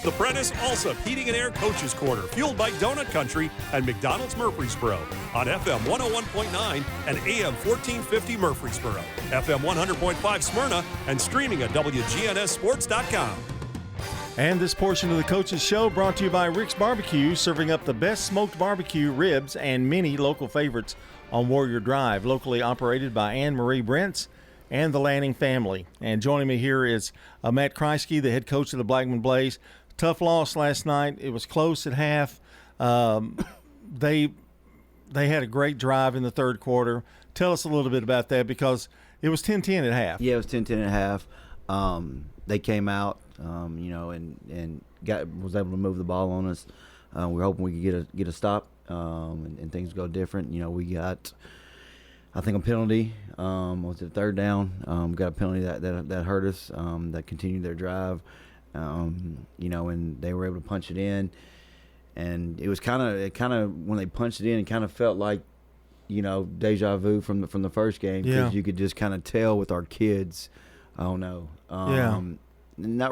The Prentice Alsop Heating and Air Coaches Corner, fueled by Donut Country and McDonald's Murfreesboro on FM 101.9 and AM 1450 Murfreesboro, FM 100.5 Smyrna, and streaming at WGNSSports.com. And this portion of the Coaches Show brought to you by Rick's Barbecue, serving up the best smoked barbecue, ribs, and many local favorites on Warrior Drive, locally operated by Anne Marie Brents and the Lanning family. And joining me here is Matt Kriesky, the head coach of the Blackman Blaze. Tough loss last night. It was close at half. They had a great drive in the third quarter. Tell us a little bit about that, because it was 10-10 at half. Yeah, it was 10-10 at half. They came out, and was able to move the ball on us. We were hoping we could get a stop, and things go different. We got, I think, a penalty. Was it third down? We got a penalty that hurt us. That continued their drive. And they were able to punch it in, and it was kind of when they punched it in, it kind of felt like, deja vu from the first game, because you could just kind of tell with our kids, not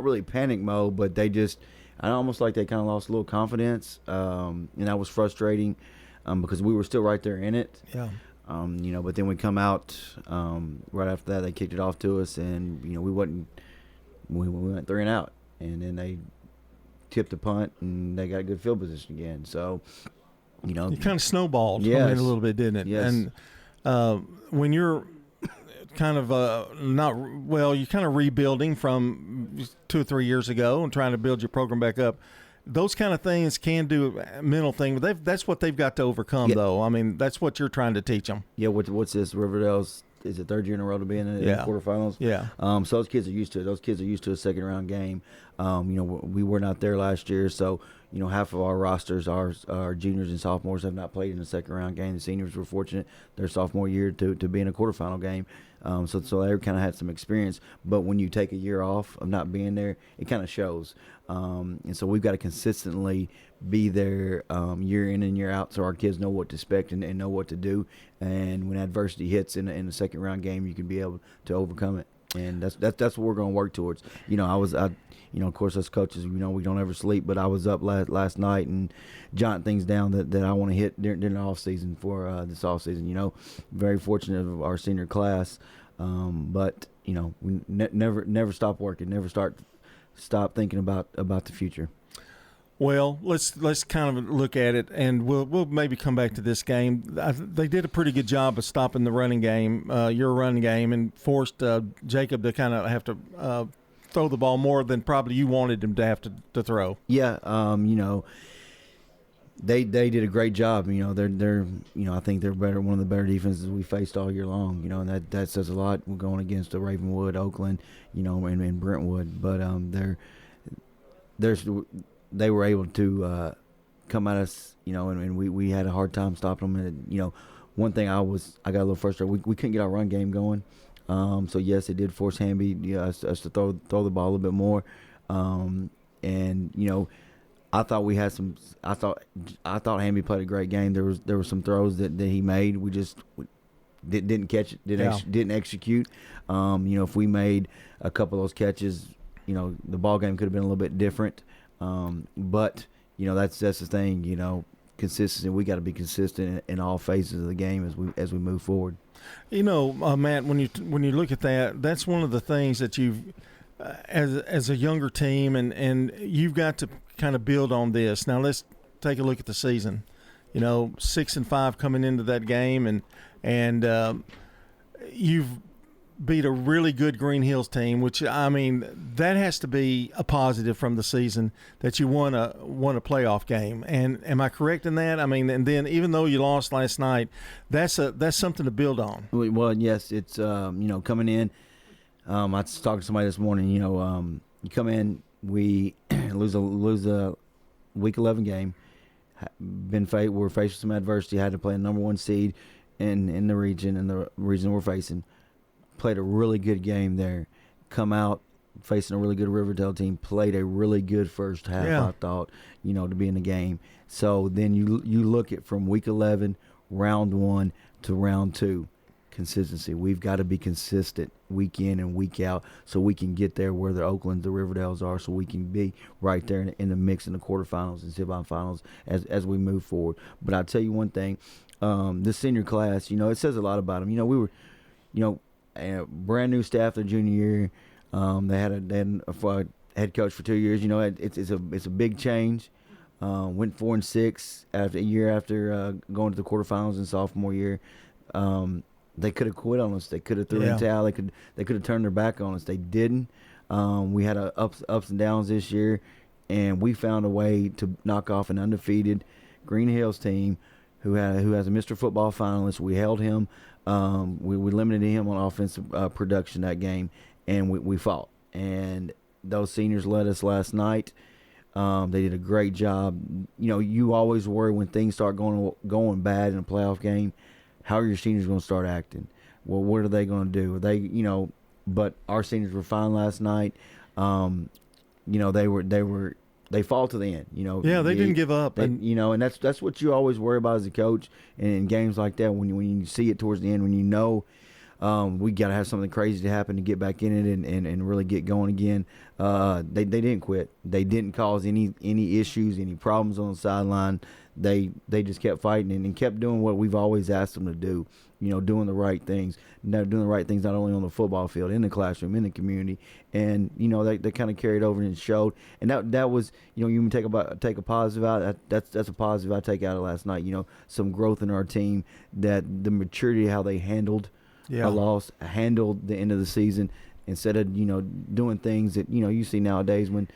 really panic mode, but they just, almost like they kind of lost a little confidence, and that was frustrating, because we were still right there in it. But then we come out right after that, they kicked it off to us, and we went 3 and out. And then they tipped the punt, and they got good field position again. So, it kind of snowballed a little bit, didn't it? Yes. And when you're kind of you're kind of rebuilding from 2 or 3 years ago and trying to build your program back up, those kind of things can do a mental thing. But that's what they've got to overcome, though. I mean, that's what you're trying to teach them. Yeah, what's this? Riverdale's, is it third year in a row to be in the quarterfinals? Yeah. So those kids are used to it. Those kids are used to a second-round game. We were not there last year, so, half of our rosters, our juniors and sophomores, have not played in a second-round game. The seniors were fortunate their sophomore year to be in a quarterfinal game. So they kind of had some experience. But when you take a year off of not being there, it kind of shows. And so we've got to consistently be there year in and year out, so our kids know what to expect and know what to do. And when adversity hits in a second round game, you can be able to overcome it. And that's what we're going to work towards. Of course, as coaches, we don't ever sleep. But I was up last night and jotting things down that I want to hit during the off season for this off season. Very fortunate of our senior class, but we never stop working, never stop thinking about the future. Well, let's kind of look at it, and we'll maybe come back to this game. They did a pretty good job of stopping the running game, your running game, and forced Jacob to kind of have to throw the ball more than probably you wanted him to have to throw. Yeah, they did a great job. They're I think they're one of the better defenses we faced all year long. And that says a lot. We're going against the Ravenwood, Oakland, and Brentwood, but they were able to come at us, and we had a hard time stopping them. And one thing I got a little frustrated. We couldn't get our run game going. So yes, it did force Hamby us to throw the ball a little bit more. I thought we had some. I thought Hamby played a great game. There were some throws that he made. We just didn't catch it. Didn't execute. If we made a couple of those catches, the ball game could have been a little bit different. But that's the thing. Consistency. We got to be consistent in all phases of the game as we move forward. Matt, when you look at that, that's one of the things that you've, as a younger team, and you've got to kind of build on this. Now let's take a look at the season. 6-5 coming into that game, and you've beat a really good Green Hills team, which, that has to be a positive from the season, that you won a playoff game. And am I correct in that? And then even though you lost last night, that's something to build on. Well, yes, it's coming in. I was talking to somebody this morning. You come in, we lose a week 11 game. We're faced with some adversity. Had to play a number 1 seed in the region, and the region we're facing. Played a really good game there. Come out facing a really good Riverdale team. Played a really good first half. Yeah. I thought, to be in the game. So then you look at from week 11, round 1 to round 2, consistency. We've got to be consistent week in and week out so we can get there where the Oaklands, the Riverdales are, so we can be right there in the mix in the quarterfinals and semifinals as we move forward. But I'll tell you one thing, this senior class, it says a lot about them. We were, a brand new staff their junior year. They had a head coach for 2 years. It's a big change. Went 4-6 after a year after going to the quarterfinals in sophomore year. They could have quit on us. They could have threw in the towel. They could have turned their back on us. They didn't. We had ups and downs this year, and we found a way to knock off an undefeated Green Hills team who has a Mr. Football finalist. We held him. We limited him on offensive production that game, and we fought. And those seniors led us last night. They did a great job. You always worry when things start going bad in a playoff game. How are your seniors going to start acting? Well, what are they going to do? But our seniors were fine last night. They fought to the end. They didn't give up. And that's what you always worry about as a coach in games like that. When you see it towards the end, when we got to have something crazy to happen to get back in it and really get going again. They didn't quit. They didn't cause any issues, any problems on the sideline. They just kept fighting and kept doing what we've always asked them to do. Doing the right things. Doing the right things not only on the football field, in the classroom, in the community, and they kind of carried over and showed. And that was you take a positive out. That's a positive I take out of last night. Some growth in our team, that the maturity of how they handled a loss, handled the end of the season, instead of doing things that you see nowadays when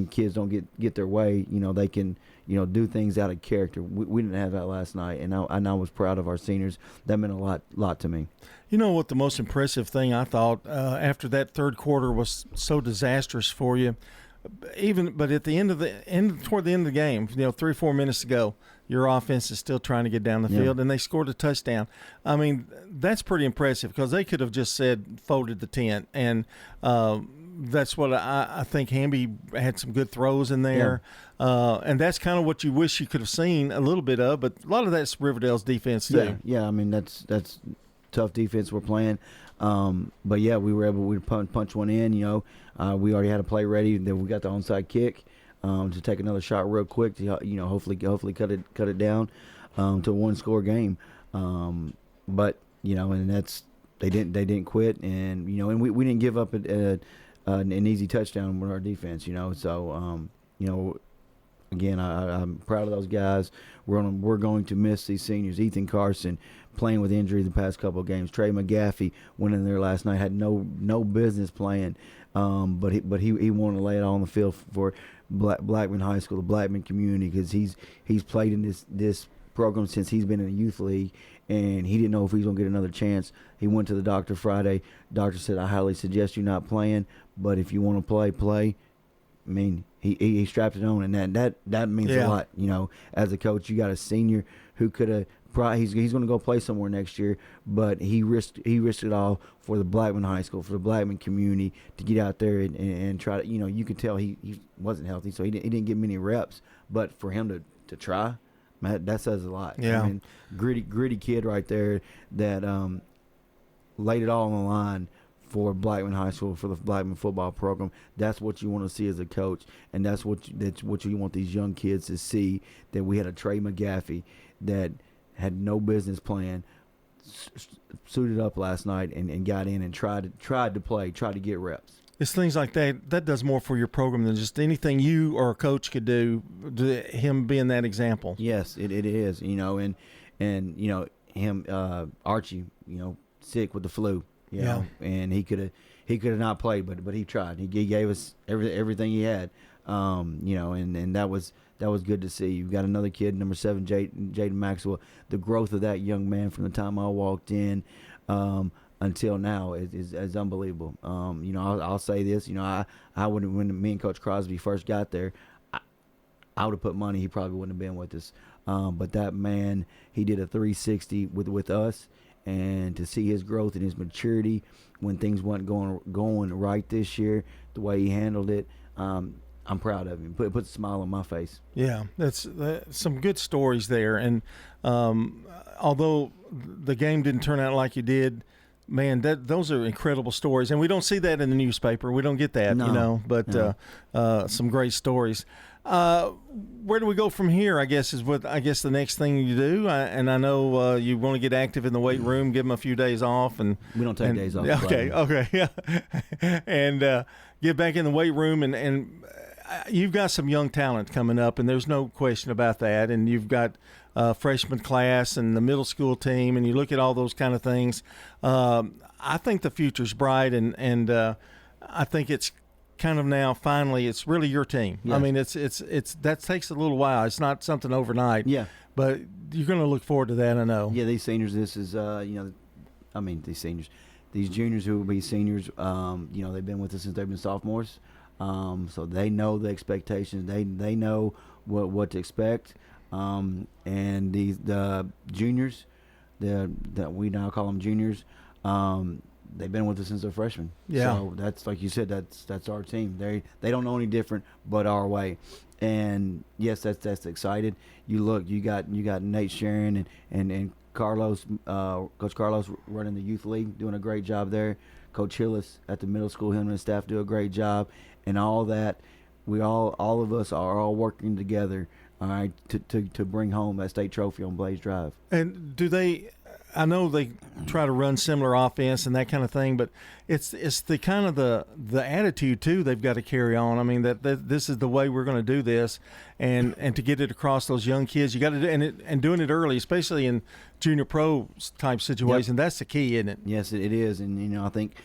kids don't get their way. They can do things out of character. We didn't have that last night, and I was proud of our seniors. That meant a lot to me. You know what the most impressive thing I thought after that third quarter was so disastrous for you, but at the toward the end of the game, 3 or 4 minutes to go, your offense is still trying to get down the field, and they scored a touchdown. I mean, that's pretty impressive because they could have just folded the tent, and that's what I think. Hamby had some good throws in there, and that's kind of what you wish you could have seen a little bit of. But a lot of that's Riverdale's defense too. Yeah. I mean, that's tough defense we're playing. But we were able to punch one in. We already had a play ready. Then we got the onside kick to take another shot real quick to hopefully cut it down to a 1-score game. But and that's they didn't quit, and and we didn't give up an easy touchdown with our defense. So again, I'm proud of those guys. We're going to miss these seniors. Ethan Carson playing with injury the past couple of games. Trey McGaffey went in there last night, had no business playing, but he wanted to lay it all on the field for Blackman High School, the Blackman community, because he's played in this program since he's been in the youth league, and he didn't know if he was going to get another chance. He went to the doctor Friday. Doctor said, I highly suggest you not playing, but if you want to play. I mean, he strapped it on, and that means a lot. As a coach, you got a senior who could have he's going to go play somewhere next year, but he risked it all for the Blackman High School, for the Blackman community, to get out there and try to. You could tell he wasn't healthy, so he didn't get many reps. But for him to try, man, that says a lot. Yeah, I mean, gritty kid right there that laid it all on the line for Blackman High School, for the Blackman football program. That's what you want to see as a coach, and that's what you want these young kids to see, that we had a Trey McGaffey that had no business playing, suited up last night and got in and tried to play, tried to get reps. It's things like that does more for your program than just anything you or a coach could do, him being that example. Yes, it is, and him, Archie, sick with the flu. And he could have not played, but he tried. He gave us everything he had, and that was good to see. You've got another kid, number 7, Jaden Maxwell. The growth of that young man from the time I walked in until now is unbelievable. I'll say this. I wouldn't, when me and Coach Crosby first got there, I would have put money he probably wouldn't have been with us. But that man, he did a 360 with us. And to see his growth and his maturity when things weren't going right this year, the way he handled it, I'm I'm proud of him. It puts a smile on my face. Yeah, that's some good stories there. And although the game didn't turn out like you did, man, those are incredible stories. And we don't see that in the newspaper. We don't get that, but some great stories. Where do we go from here, I guess, is what the next thing you do. I know you want to get active in the weight room, give them a few days off. And we don't take days off. Okay, yeah. And get back in the weight room. And you've got some young talent coming up, and there's no question about that. And you've got freshman class and the middle school team, and you look at all those kind of things. I think the future's bright, and I think it's kind of now finally it's really your team. Yes. I mean, it's that takes a little while. It's not something overnight. Yeah. But you're going to look forward to that, I know. Yeah, these seniors, this is these juniors who will be seniors, they've been with us since they've been sophomores. So they know the expectations. They know what to expect. And the juniors, that we now call them juniors, they've been with us since they're freshmen. Yeah. So that's, like you said, that's our team. They don't know any different but our way. And yes, that's excited. You got Nate Sharon and Carlos, Coach Carlos running the youth league, doing a great job there. Coach Hillis at the middle school, him and his staff do a great job. And all that, all of us are all working together, all right, to bring home that state trophy on Blaze Drive. And I know they try to run similar offense and that kind of thing, but it's the kind of the attitude too they've got to carry on. I mean that this is the way we're going to do this, and to get it across those young kids, you got to do and doing it early, especially in junior pro type situation. Yep. That's the key, isn't it? Yes, it is, and I think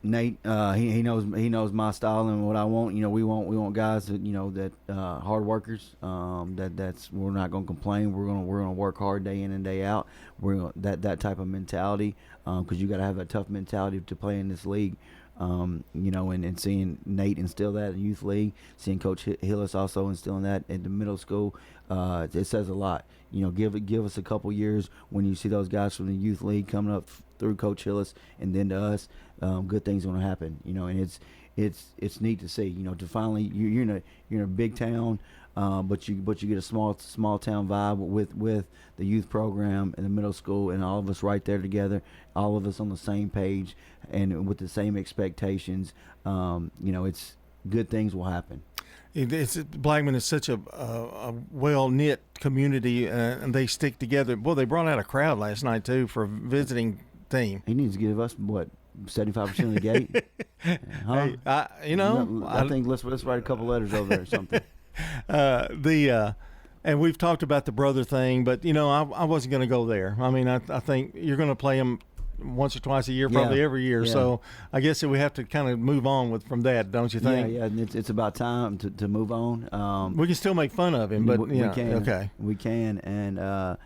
Nate, he knows my style and what I want. We want guys that hard workers. That's we're not going to complain. We're going to work hard day in and day out. We're that type of mentality, because you got to have a tough mentality to play in this league. And seeing Nate instill that in youth league, seeing Coach Hillis also instilling that in the middle school, it says a lot. Give us a couple years when you see those guys from the youth league coming up through Coach Hillis and then to us, good things are going to happen. And it's neat to see. To finally you're in a big town, but you get a small town vibe with the youth program and the middle school, and all of us right there together, all of us on the same page and with the same expectations. It's good things will happen. Blackman is such a well-knit community, and they stick together. Boy, they brought out a crowd last night, too, for a visiting team. He needs to give us, 75% of the gate? Huh? Hey, I think let's write a couple letters over there or something. And we've talked about the brother thing, but, I wasn't going to go there. I mean, I think you're going to play them once or twice a year, probably every year. Yeah. So I guess that we have to kind of move on from that, don't you think? Yeah. It's about time to move on. We can still make fun of him, but we can. Okay, we can, and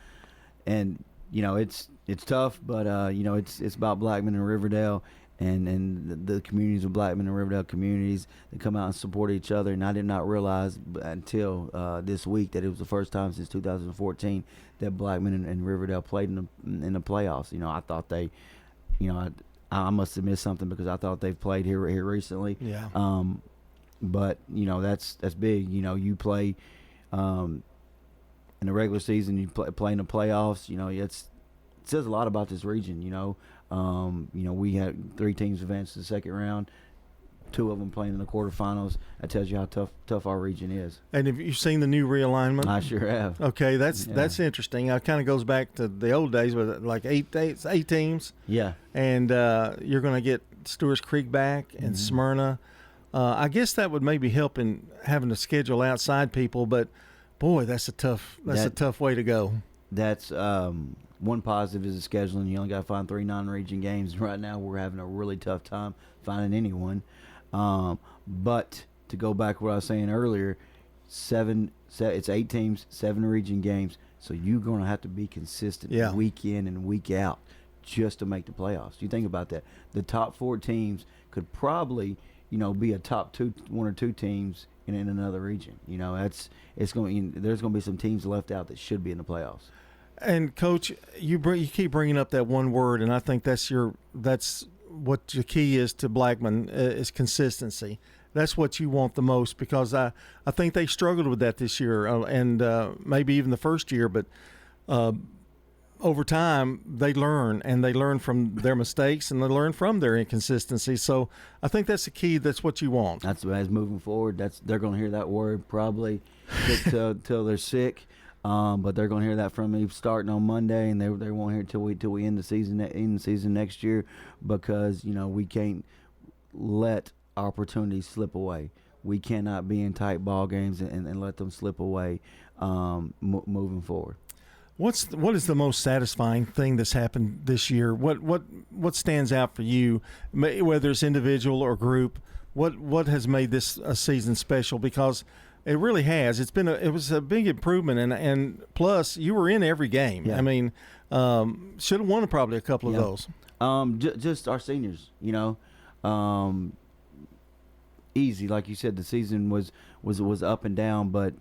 it's tough, but it's about Blackman and Riverdale, and the communities of Blackman and Riverdale communities that come out and support each other. And I did not realize until this week that it was the first time since 2014 that Blackman and Riverdale played in the playoffs. I thought they, I must have missed something because I thought they've played here recently. Yeah. But that's big. You play in the regular season, you play in the playoffs. It says a lot about this region. We had 3 teams advance to the second round. 2 of them playing in the quarterfinals. That tells you how tough our region is. And have you seen the new realignment? I sure have. Okay, that's interesting. It kind of goes back to the old days with like 8 teams. Yeah. And you're going to get Stewart's Creek back and Smyrna. I guess that would maybe help in having to schedule outside people, but boy, that's a tough way to go. That's one positive is the scheduling. You only got to find 3 non-region games. Right now, we're having a really tough time finding anyone. But to go back to what I was saying earlier, it's 8 teams, 7 region games. So you're going to have to be consistent week in and week out just to make the playoffs. You think about that. The top 4 teams could probably, be a top 1 or 2 teams in another region. There's going to be some teams left out that should be in the playoffs. And Coach, you keep bringing up that one word, and I think that's what the key is to Blackman is consistency. that's what you want the most, because I think they struggled with that this year, and maybe even the first year, but over time they learn, and they learn from their mistakes, and they learn from their inconsistency. So I think that's the key. That's what you want. That's as moving forward. They're going to hear that word probably till they're sick. But they're going to hear that from me starting on Monday, and they won't hear it till we end the season next year, because we can't let opportunities slip away. We cannot be in tight ball games and let them slip away moving forward. What is the most satisfying thing that's happened this year? What stands out for you, whether it's individual or group? What has made this a season special? Because it really has. It was a big improvement, and plus you were in every game. Yeah. I mean, should have won probably a couple of those. Just our seniors, easy, like you said. The season was up and down, but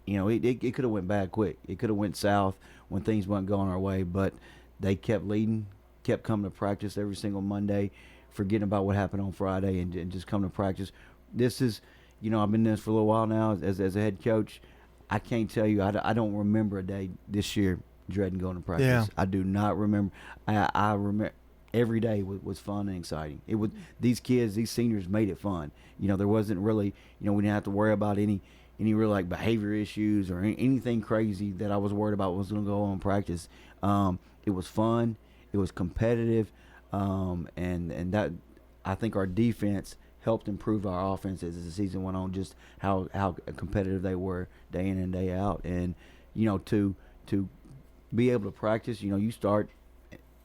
it could have went bad quick. It could have went south when things weren't going our way, but they kept leading, kept coming to practice every single Monday, forgetting about what happened on Friday, and just come to practice. This is, I've been in this for a little while now as a head coach. I can't tell you, I don't remember a day this year dreading going to practice. Yeah. I do not remember. I remember every day was fun and exciting. It was, these seniors made it fun. There wasn't really, we didn't have to worry about any real like behavior issues or anything crazy that I was worried about was going to go on in practice. It was fun. It was competitive. And that, I think our defense helped improve our offense as the season went on, just how competitive they were day in and day out. And, to be able to practice, you start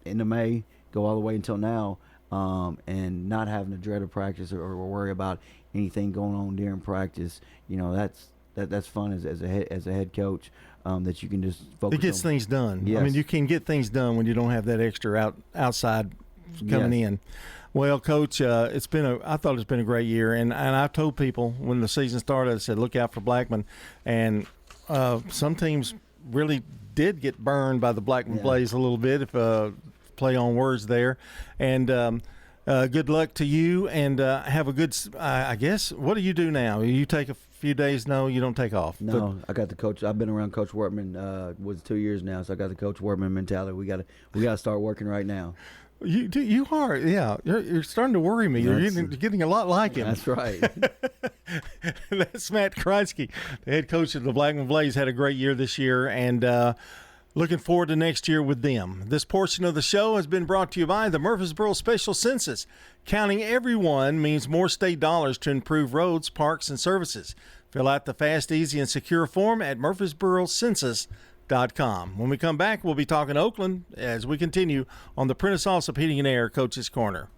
into May, go all the way until now, and not having to dread a practice or worry about anything going on during practice, that's fun as a head coach, that you can just focus. It gets things done. Yes. I mean, you can get things done when you don't have that extra outside coming in. Well, Coach, I thought it's been a great year, and I told people when the season started, I said, look out for Blackman, and some teams really did get burned by the Blackman Blaze a little bit, if play on words there, and good luck to you, and have a good, I guess, what do you do now? You take a few days? No, you don't take off? No, I got the coach. I've been around Coach Wortman, was 2 years now, so I got the Coach Wortman mentality. We got to start working right now. You are, yeah. You're starting to worry me. You're getting a lot like him. That's right. That's Matt Kriesky, the head coach of the Blackman Blaze. Had a great year this year, and looking forward to next year with them. This portion of the show has been brought to you by the Murfreesboro Special Census. Counting everyone means more state dollars to improve roads, parks, and services. Fill out the fast, easy, and secure form at murfreesborocensus.com. When we come back, we'll be talking Oakland as we continue on the Prentice Allsup Heating and Air Coach's Corner.